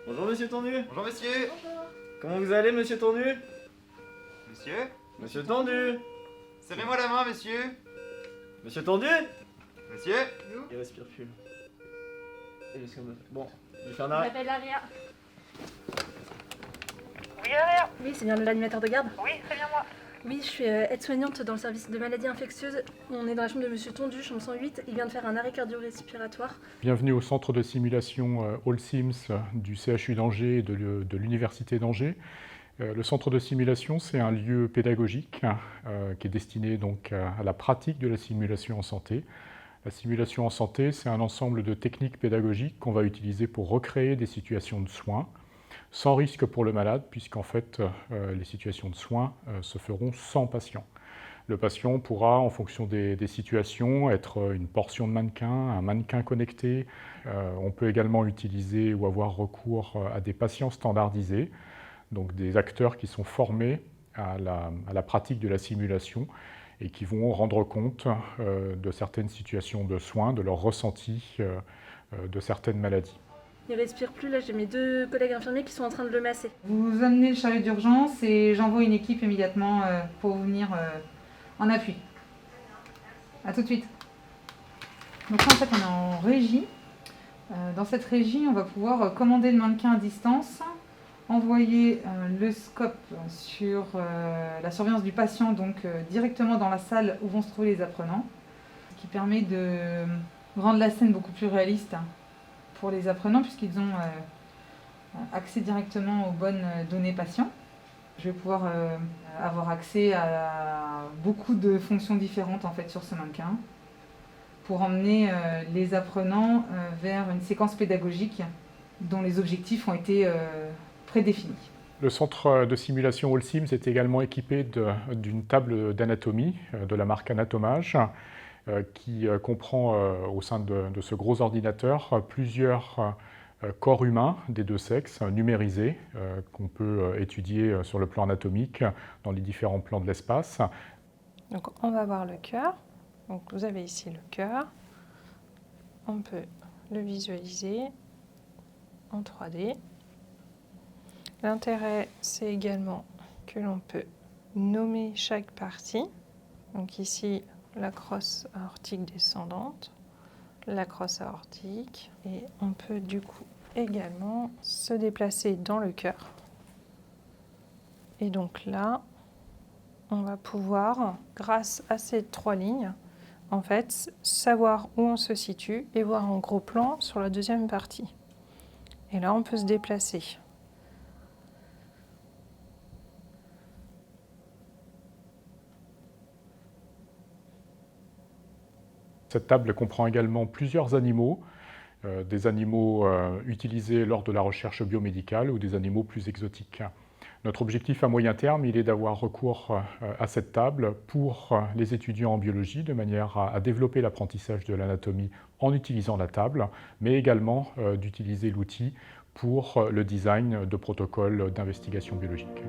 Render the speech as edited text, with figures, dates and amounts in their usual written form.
Bonjour Monsieur Tendu. Bonjour monsieur. Comment vous allez Monsieur Tendu? Monsieur. Monsieur Tendu. Serrez-moi la main monsieur. Monsieur Tendu. Monsieur. Il respire plus. Bon, je vais faire un Je arrêt. m'appelle Aria. Oui, Aria. Oui, c'est bien l'animateur de garde. Oui, c'est bien moi. Oui, je suis aide-soignante dans le service de maladies infectieuses. On est dans la chambre de Monsieur Tondu, chambre 108. Il vient de faire un arrêt cardio-respiratoire. Bienvenue au centre de simulation Allsims du CHU d'Angers et de l'Université d'Angers. Le centre de simulation, c'est un lieu pédagogique qui est destiné donc à la pratique de la simulation en santé. La simulation en santé, c'est un ensemble de techniques pédagogiques qu'on va utiliser pour recréer des situations de soins, sans risque pour le malade, puisqu'en fait, les situations de soins se feront sans patient. Le patient pourra, en fonction des situations, être une portion de mannequin, un mannequin connecté. On peut également utiliser ou avoir recours à des patients standardisés, donc des acteurs qui sont formés à la pratique de la simulation et qui vont rendre compte de certaines situations de soins, de leur ressenti de certaines maladies. Il respire plus, là j'ai mes deux collègues infirmiers qui sont en train de le masser. Vous amenez le chariot d'urgence et j'envoie une équipe immédiatement pour venir en appui. A tout de suite. Donc là, en fait, on est en régie. Dans cette régie, on va pouvoir commander le mannequin à distance, envoyer le scope sur la surveillance du patient, donc directement dans la salle où vont se trouver les apprenants, ce qui permet de rendre la scène beaucoup plus réaliste pour les apprenants puisqu'ils ont accès directement aux bonnes données patients. Je vais pouvoir avoir accès à beaucoup de fonctions différentes en fait sur ce mannequin pour emmener les apprenants vers une séquence pédagogique dont les objectifs ont été prédéfinis. Le centre de simulation Allsims est également équipé d'une table d'anatomie de la marque Anatomage qui comprend au sein de ce gros ordinateur plusieurs corps humains des deux sexes numérisés qu'on peut étudier sur le plan anatomique dans les différents plans de l'espace. Donc on va voir le cœur. Donc vous avez ici le cœur. On peut le visualiser en 3D. L'intérêt, c'est également que l'on peut nommer chaque partie. Donc ici, la crosse aortique descendante, la crosse aortique, et on peut du coup également se déplacer dans le cœur. Et donc là, on va pouvoir, grâce à ces 3 lignes, en fait, savoir où on se situe et voir en gros plan sur la deuxième partie. Et là, on peut se déplacer. Cette table comprend également plusieurs animaux, des animaux utilisés lors de la recherche biomédicale ou des animaux plus exotiques. Notre objectif à moyen terme, il est d'avoir recours à cette table pour les étudiants en biologie, de manière à développer l'apprentissage de l'anatomie en utilisant la table, mais également d'utiliser l'outil pour le design de protocoles d'investigation biologique.